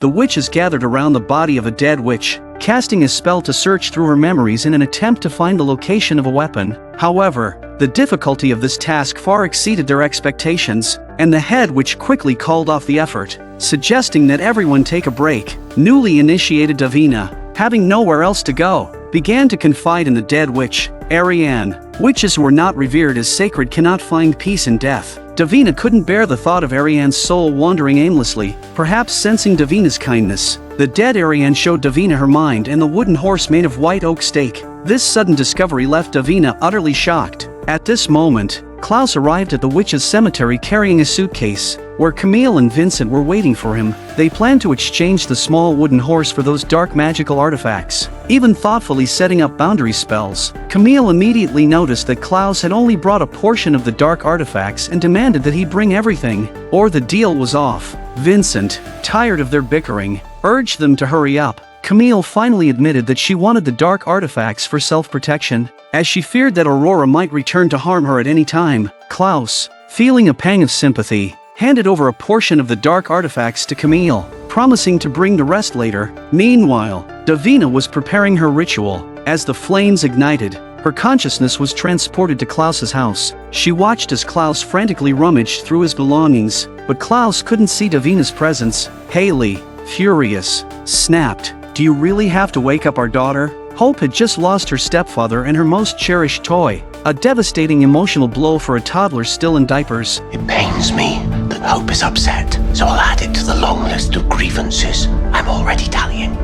The witches gathered around the body of a dead witch, casting a spell to search through her memories in an attempt to find the location of a weapon. However, the difficulty of this task far exceeded their expectations, and the head witch quickly called off the effort, suggesting that everyone take a break. Newly initiated Davina, having nowhere else to go, began to confide in the dead witch, Ariane. Witches who are not revered as sacred cannot find peace in death. Davina couldn't bear the thought of Ariane's soul wandering aimlessly, perhaps sensing Davina's kindness. The dead Ariane showed Davina her mind and the wooden horse made of white oak stake. This sudden discovery left Davina utterly shocked. At this moment, Klaus arrived at the witch's cemetery carrying a suitcase, where Camille and Vincent were waiting for him. They planned to exchange the small wooden horse for those dark magical artifacts, even thoughtfully setting up boundary spells. Camille immediately noticed that Klaus had only brought a portion of the dark artifacts and demanded that he bring everything, or the deal was off. Vincent, tired of their bickering, urged them to hurry up. Camille finally admitted that she wanted the dark artifacts for self-protection, as she feared that Aurora might return to harm her at any time. Klaus, feeling a pang of sympathy, handed over a portion of the dark artifacts to Camille, promising to bring the rest later. Meanwhile, Davina was preparing her ritual. As the flames ignited, her consciousness was transported to Klaus's house. She watched as Klaus frantically rummaged through his belongings, but Klaus couldn't see Davina's presence. Hayley, furious, snapped, "Do you really have to wake up our daughter?" Hope had just lost her stepfather and her most cherished toy, a devastating emotional blow for a toddler still in diapers. It pains me that Hope is upset, so I'll add it to the long list of grievances I'm already tallying.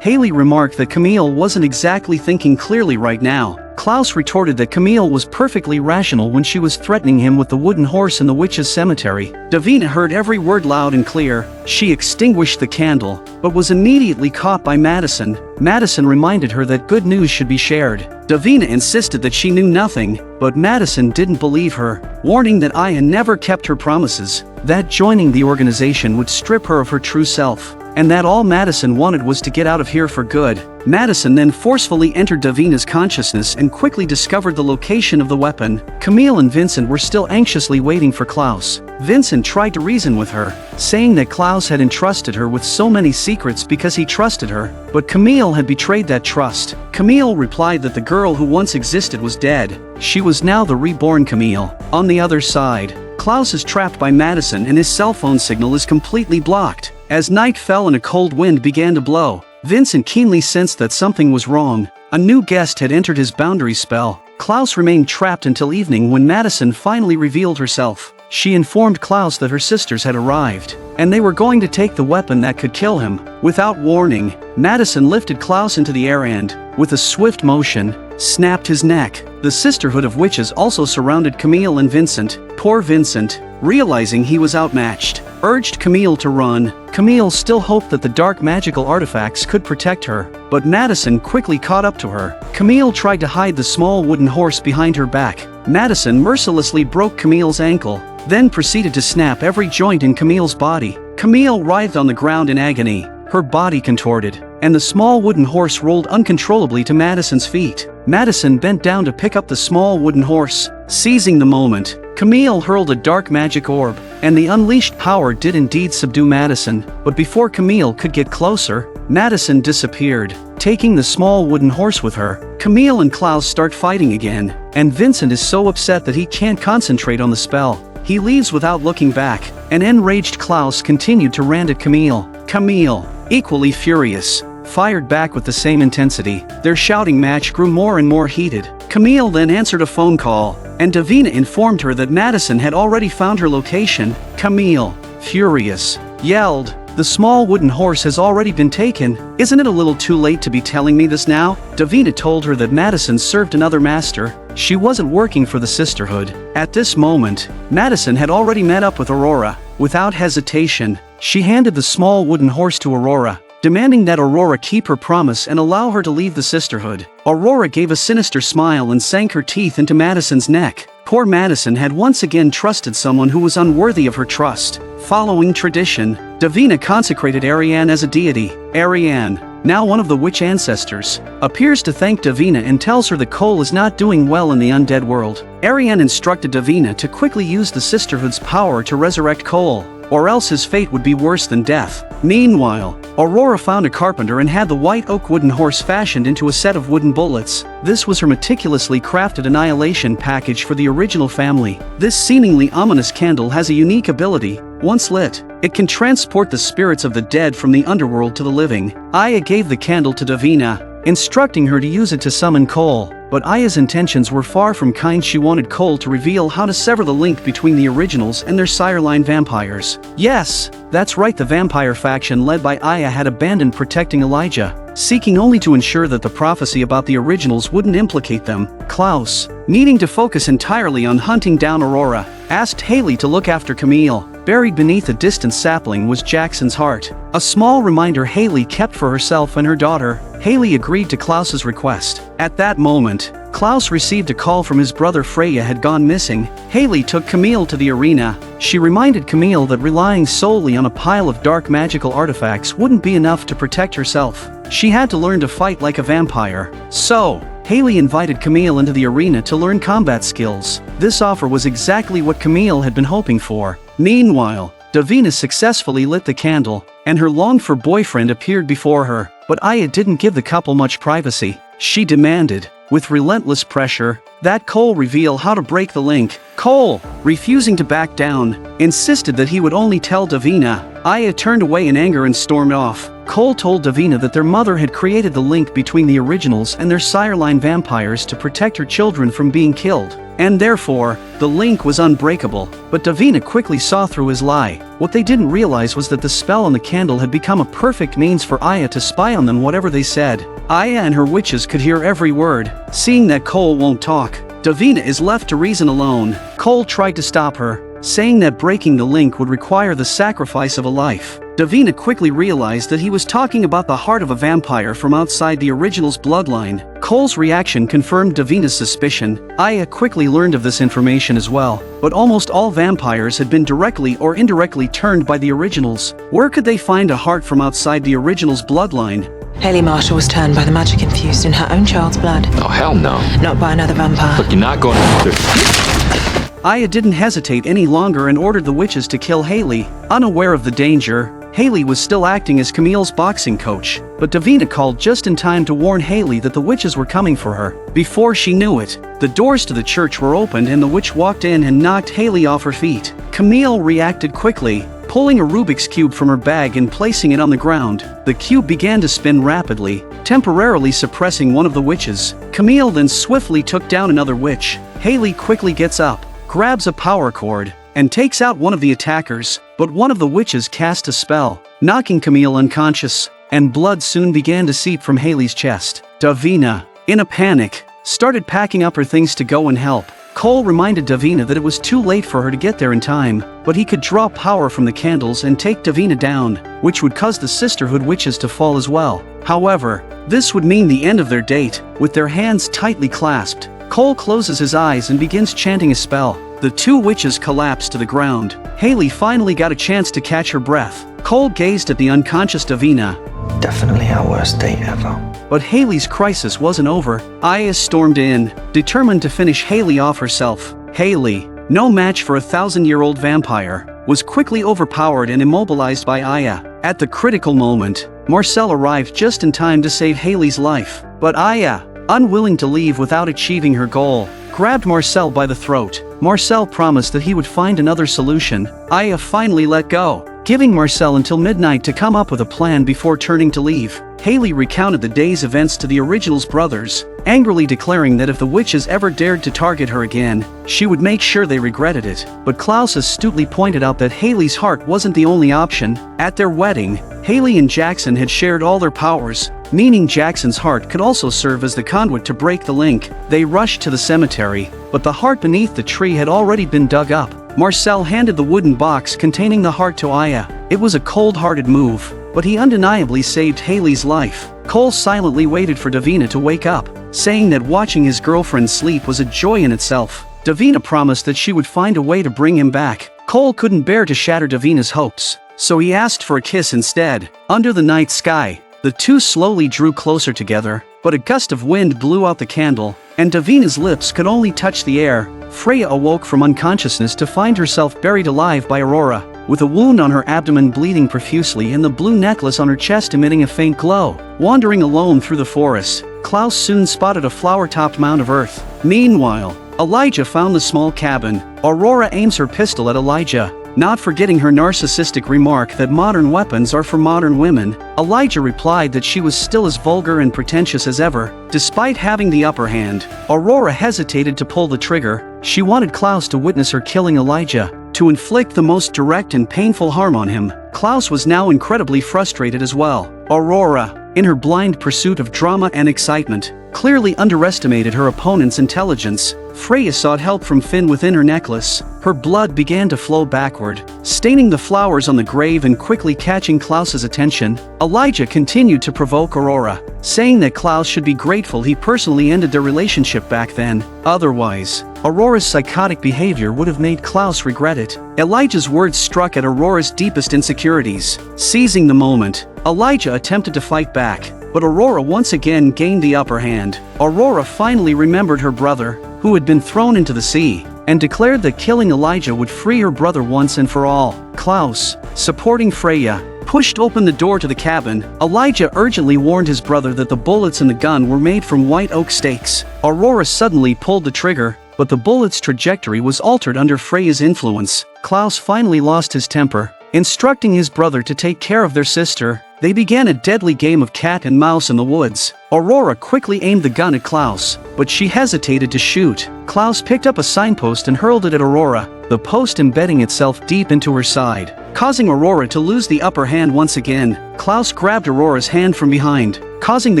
Hayley remarked that Camille wasn't exactly thinking clearly right now. Klaus retorted that Camille was perfectly rational when she was threatening him with the wooden horse in the witch's cemetery. Davina heard every word loud and clear. She extinguished the candle, but was immediately caught by Madison. Madison reminded her that good news should be shared. Davina insisted that she knew nothing, but Madison didn't believe her, warning that Aya never kept her promises, that joining the organization would strip her of her true self, and that all Madison wanted was to get out of here for good. Madison then forcefully entered Davina's consciousness and quickly discovered the location of the weapon. Camille and Vincent were still anxiously waiting for Klaus. Vincent tried to reason with her, saying that Klaus had entrusted her with so many secrets because he trusted her, but Camille had betrayed that trust. Camille replied that the girl who once existed was dead. She was now the reborn Camille. On the other side, Klaus is trapped by Madison and his cell phone signal is completely blocked. As night fell and a cold wind began to blow, Vincent keenly sensed that something was wrong. A new guest had entered his boundary spell. Klaus remained trapped until evening when Madison finally revealed herself. She informed Klaus that her sisters had arrived, and they were going to take the weapon that could kill him. Without warning, Madison lifted Klaus into the air and, with a swift motion, snapped his neck. The Sisterhood of Witches also surrounded Camille and Vincent. Poor Vincent, realizing he was outmatched, urged Camille to run. Camille still hoped that the dark magical artifacts could protect her, but Madison quickly caught up to her. Camille tried to hide the small wooden horse behind her back. Madison mercilessly broke Camille's ankle, then proceeded to snap every joint in Camille's body. Camille writhed on the ground in agony, her body contorted, and the small wooden horse rolled uncontrollably to Madison's feet. Madison bent down to pick up the small wooden horse. Seizing the moment, Camille hurled a dark magic orb, and the unleashed power did indeed subdue Madison, but before Camille could get closer, Madison disappeared, taking the small wooden horse with her. Camille and Klaus start fighting again, and Vincent is so upset that he can't concentrate on the spell. He leaves without looking back. An enraged Klaus continued to rant at Camille. Camille, equally furious, fired back with the same intensity. Their shouting match grew more and more heated. Camille then answered a phone call, and Davina informed her that Madison had already found her location. Camille, furious, yelled, "The small wooden horse has already been taken. Isn't it a little too late to be telling me this now?" Davina told her that Madison served another master. She wasn't working for the Sisterhood. At this moment, Madison had already met up with Aurora. Without hesitation, she handed the small wooden horse to Aurora, demanding that Aurora keep her promise and allow her to leave the Sisterhood. Aurora gave a sinister smile and sank her teeth into Madison's neck. Poor Madison had once again trusted someone who was unworthy of her trust. Following tradition, Davina consecrated Ariane as a deity. Ariane, now one of the witch ancestors, appears to thank Davina and tells her that Cole is not doing well in the undead world. Ariane instructed Davina to quickly use the Sisterhood's power to resurrect Cole. or else his fate would be worse than death. Meanwhile, Aurora found a carpenter and had the white oak wooden horse fashioned into a set of wooden bullets. This was her meticulously crafted annihilation package for the original family. This seemingly ominous candle has a unique ability. Once lit, it can transport the spirits of the dead from the underworld to the living. Aya gave the candle to Davina, instructing her to use it to summon Cole. But Aya's intentions were far from kind. She wanted Cole to reveal how to sever the link between the originals and their sireline vampires. Yes, that's right, the vampire faction led by Aya had abandoned protecting Elijah, seeking only to ensure that the prophecy about the originals wouldn't implicate them. Klaus, needing to focus entirely on hunting down Aurora, asked Hayley to look after Camille. Buried beneath a distant sapling was Jackson's heart, a small reminder Hayley kept for herself and her daughter. Hayley agreed to Klaus's request. At that moment, Klaus received a call from his brother Freya had gone missing. Hayley took Camille to the arena. She reminded Camille that relying solely on a pile of dark magical artifacts wouldn't be enough to protect herself. She had to learn to fight like a vampire. So, Hayley invited Camille into the arena to learn combat skills. This offer was exactly what Camille had been hoping for. Meanwhile, Davina successfully lit the candle, and her longed-for boyfriend appeared before her. But Aya didn't give the couple much privacy. She demanded, with relentless pressure, that Cole reveal how to break the link. Cole, refusing to back down, insisted that he would only tell Davina. Aya turned away in anger and stormed off. Cole told Davina that their mother had created the link between the originals and their sireline vampires to protect her children from being killed, and therefore, the link was unbreakable. But Davina quickly saw through his lie. What they didn't realize was that the spell on the candle had become a perfect means for Aya to spy on them whatever they said. Aya and her witches could hear every word. Seeing that Cole won't talk, Davina is left to reason alone. Cole tried to stop her, saying that breaking the link would require the sacrifice of a life. Davina quickly realized that he was talking about the heart of a vampire from outside the original's bloodline. Cole's reaction confirmed Davina's suspicion. Aya quickly learned of this information as well, but almost all vampires had been directly or indirectly turned by the originals. Where could they find a heart from outside the original's bloodline? Hayley Marshall was turned by the magic infused in her own child's blood. Oh, hell no. Not by another vampire. Look, you're not going to... Aya didn't hesitate any longer and ordered the witches to kill Hayley. Unaware of the danger, Hayley was still acting as Camille's boxing coach, but Davina called just in time to warn Hayley that the witches were coming for her. Before she knew it, the doors to the church were opened and the witch walked in and knocked Hayley off her feet. Camille reacted quickly, pulling a Rubik's Cube from her bag and placing it on the ground. The cube began to spin rapidly, temporarily suppressing one of the witches. Camille then swiftly took down another witch. Hayley quickly gets up, grabs a power cord, and takes out one of the attackers, but one of the witches cast a spell, knocking Camille unconscious, and blood soon began to seep from Hayley's chest. Davina, in a panic, started packing up her things to go and help. Cole reminded Davina that it was too late for her to get there in time, but he could draw power from the candles and take Davina down, which would cause the Sisterhood witches to fall as well. However, this would mean the end of their date. With their hands tightly clasped, Cole closes his eyes and begins chanting a spell. The two witches collapsed to the ground. Hayley finally got a chance to catch her breath. Cole gazed at the unconscious Davina. Definitely our worst date ever. But Hayley's crisis wasn't over. Aya stormed in, determined to finish Hayley off herself. Hayley, no match for a 1,000-year-old vampire, was quickly overpowered and immobilized by Aya. At the critical moment, Marcel arrived just in time to save Hayley's life. But Aya, unwilling to leave without achieving her goal, grabbed Marcel by the throat. Marcel promised that he would find another solution. Aya finally let go, giving Marcel until midnight to come up with a plan before turning to leave. Hayley recounted the day's events to the Originals brothers, angrily declaring that if the witches ever dared to target her again, she would make sure they regretted it. But Klaus astutely pointed out that Hayley's heart wasn't the only option. At their wedding, Hayley and Jackson had shared all their powers, meaning Jackson's heart could also serve as the conduit to break the link. They rushed to the cemetery, but the heart beneath the tree had already been dug up. Marcel handed the wooden box containing the heart to Aya. It was a cold-hearted move, but he undeniably saved Hayley's life. Cole silently waited for Davina to wake up, saying that watching his girlfriend sleep was a joy in itself. Davina promised that she would find a way to bring him back. Cole couldn't bear to shatter Davina's hopes, so he asked for a kiss instead. Under the night sky, the two slowly drew closer together, but a gust of wind blew out the candle, and Davina's lips could only touch the air. Freya awoke from unconsciousness to find herself buried alive by Aurora. with a wound on her abdomen bleeding profusely and the blue necklace on her chest emitting a faint glow. Wandering alone through the forest, Klaus soon spotted a flower-topped mound of earth. Meanwhile, Elijah found the small cabin. Aurora aims her pistol at Elijah. Not forgetting her narcissistic remark that modern weapons are for modern women, Elijah replied that she was still as vulgar and pretentious as ever. Despite having the upper hand, Aurora hesitated to pull the trigger. She wanted Klaus to witness her killing Elijah, to inflict the most direct and painful harm on him. Klaus was now incredibly frustrated as well. Aurora, in her blind pursuit of drama and excitement, clearly underestimated her opponent's intelligence. Freya sought help from Finn within her necklace. Her blood began to flow backward, staining the flowers on the grave and quickly catching Klaus's attention. Elijah continued to provoke Aurora, saying that Klaus should be grateful he personally ended their relationship back then. Otherwise, Aurora's psychotic behavior would have made Klaus regret it. Elijah's words struck at Aurora's deepest insecurities. Seizing the moment, Elijah attempted to fight back, but Aurora once again gained the upper hand. Aurora finally remembered her brother, who had been thrown into the sea, and declared that killing Elijah would free her brother once and for all. Klaus, supporting Freya, pushed open the door to the cabin. Elijah urgently warned his brother that the bullets in the gun were made from white oak stakes. Aurora suddenly pulled the trigger, but the bullet's trajectory was altered under Freya's influence. Klaus finally lost his temper. Instructing his brother to take care of their sister, they began a deadly game of cat and mouse in the woods. Aurora quickly aimed the gun at Klaus, but she hesitated to shoot. Klaus picked up a signpost and hurled it at Aurora, the post embedding itself deep into her side, causing Aurora to lose the upper hand once again. Klaus grabbed Aurora's hand from behind, causing the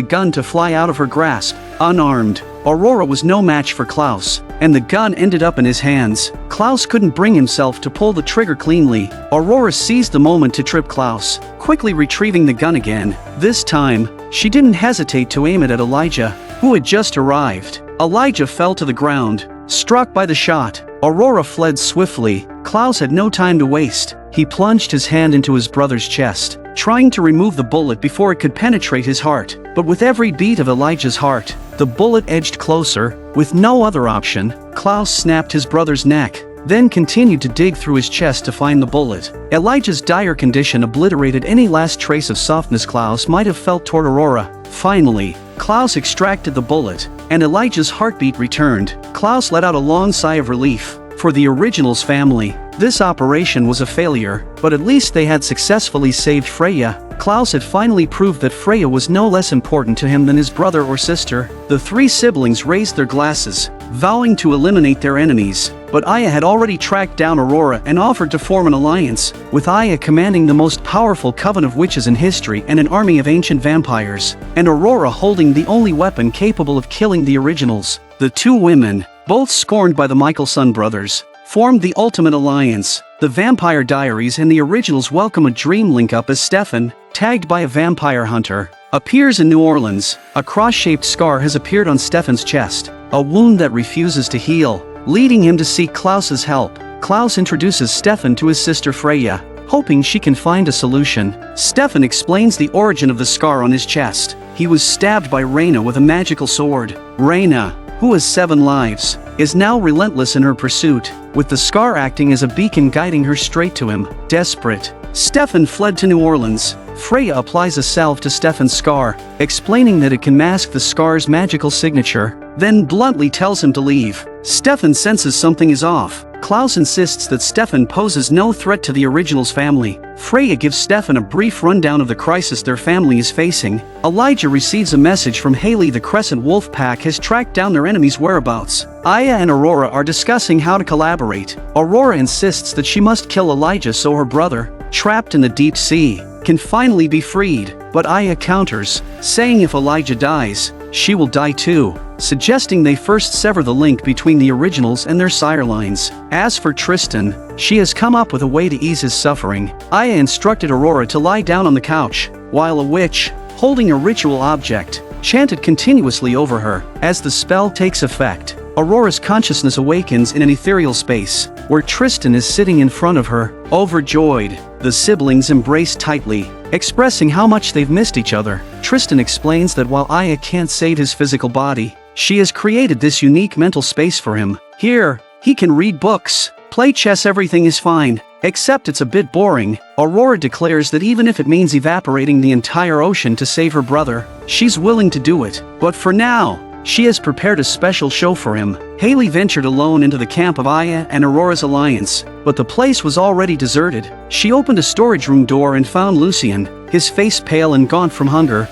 gun to fly out of her grasp. Unarmed, Aurora was no match for Klaus, and the gun ended up in his hands. Klaus couldn't bring himself to pull the trigger cleanly. Aurora seized the moment to trip Klaus, quickly retrieving the gun again. This time, she didn't hesitate to aim it at Elijah, who had just arrived. Elijah fell to the ground, struck by the shot. Aurora fled swiftly. Klaus had no time to waste. He plunged his hand into his brother's chest, trying to remove the bullet before it could penetrate his heart. But with every beat of Elijah's heart, the bullet edged closer. With no other option, Klaus snapped his brother's neck, then continued to dig through his chest to find the bullet. Elijah's dire condition obliterated any last trace of softness Klaus might have felt toward Aurora. Finally, Klaus extracted the bullet, and Elijah's heartbeat returned. Klaus let out a long sigh of relief. For the Originals family, this operation was a failure, but at least they had successfully saved Freya. Klaus had finally proved that Freya was no less important to him than his brother or sister. The three siblings raised their glasses, vowing to eliminate their enemies. But Aya had already tracked down Aurora and offered to form an alliance, with Aya commanding the most powerful coven of witches in history and an army of ancient vampires, and Aurora holding the only weapon capable of killing the Originals. The two women, both scorned by the Michelson brothers, formed the ultimate alliance. The Vampire Diaries and the Originals welcome a dream link-up as Stefan, tagged by a vampire hunter, appears in New Orleans. A cross-shaped scar has appeared on Stefan's chest, a wound that refuses to heal, leading him to seek Klaus's help. Klaus introduces Stefan to his sister Freya, hoping she can find a solution. Stefan explains the origin of the scar on his chest. He was stabbed by Reyna with a magical sword. Reyna, who has 7 lives, is now relentless in her pursuit, with the scar acting as a beacon guiding her straight to him. Desperate, Stefan fled to New Orleans. Freya applies a salve to Stefan's scar, explaining that it can mask the scar's magical signature, then bluntly tells him to leave. Stefan senses something is off. Klaus insists that Stefan poses no threat to the Originals family. Freya gives Stefan a brief rundown of the crisis their family is facing. Elijah receives a message from Hayley. The Crescent Wolf Pack has tracked down their enemy's whereabouts. Aya and Aurora are discussing how to collaborate. Aurora insists that she must kill Elijah so her brother, trapped in the deep sea, can finally be freed. But Aya counters, saying if Elijah dies, she will die too, suggesting they first sever the link between the Originals and their sire lines. As for Tristan, she has come up with a way to ease his suffering. Aya instructed Aurora to lie down on the couch, while a witch, holding a ritual object, chanted continuously over her. As the spell takes effect, Aurora's consciousness awakens in an ethereal space, where Tristan is sitting in front of her. Overjoyed, the siblings embrace tightly, expressing how much they've missed each other. Tristan explains that while Aya can't save his physical body, she has created this unique mental space for him. Here, he can read books, play chess, everything is fine. Except it's a bit boring. Aurora declares that even if it means evaporating the entire ocean to save her brother, she's willing to do it. But for now, she has prepared a special show for him. Hayley ventured alone into the camp of Aya and Aurora's alliance, but the place was already deserted. She opened a storage room door and found Lucien, his face pale and gaunt from hunger.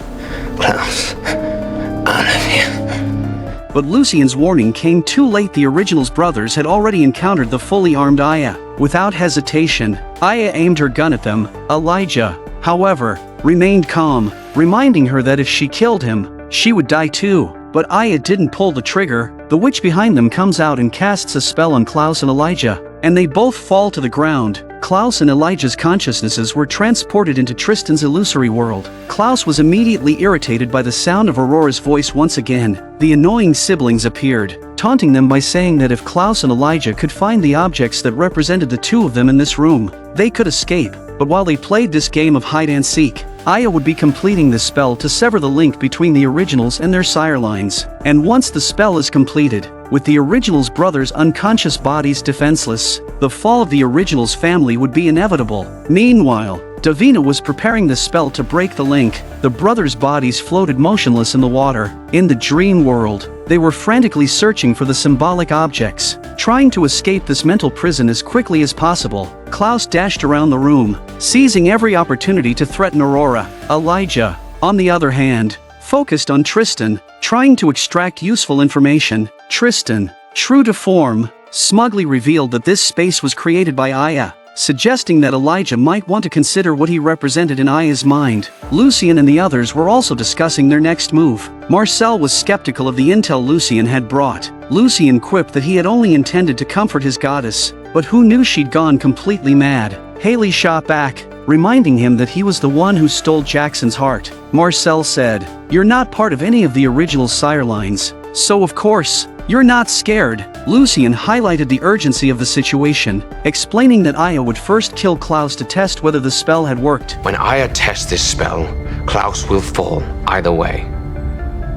Klaus, out of here. But Lucien's warning came too late. The Originals brothers had already encountered the fully armed Aya. Without hesitation, Aya aimed her gun at them. Elijah, however, remained calm, reminding her that if she killed him, she would die too. But Aya didn't pull the trigger. The witch behind them comes out and casts a spell on Klaus and Elijah, and they both fall to the ground. Klaus and Elijah's consciousnesses were transported into Tristan's illusory world. Klaus was immediately irritated by the sound of Aurora's voice once again. The annoying siblings appeared, taunting them by saying that if Klaus and Elijah could find the objects that represented the two of them in this room, they could escape. But while they played this game of hide-and-seek, Aya would be completing this spell to sever the link between the Originals and their sire lines. And once the spell is completed, with the Originals brothers' unconscious bodies defenseless, the fall of the Originals family would be inevitable. Meanwhile, Davina was preparing the spell to break the link. The brothers' bodies floated motionless in the water. In the dream world, they were frantically searching for the symbolic objects, trying to escape this mental prison as quickly as possible. Klaus dashed around the room, seizing every opportunity to threaten Aurora. Elijah, on the other hand, focused on Tristan, trying to extract useful information. Tristan, true to form, smugly revealed that this space was created by Aya, suggesting that Elijah might want to consider what he represented in Aya's mind. Lucien and the others were also discussing their next move. Marcel was skeptical of the intel Lucien had brought. Lucien quipped that he had only intended to comfort his goddess, but who knew she'd gone completely mad. Hayley shot back, reminding him that he was the one who stole Jackson's heart. Marcel said, "You're not part of any of the original sire lines, so of course, you're not scared." Lucien highlighted the urgency of the situation, explaining that Aya would first kill Klaus to test whether the spell had worked. When Aya tests this spell, Klaus will fall either way.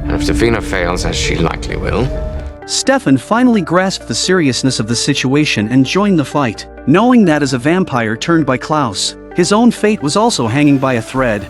And if Davina fails, as she likely will, Stefan finally grasped the seriousness of the situation and joined the fight, knowing that as a vampire turned by Klaus, his own fate was also hanging by a thread.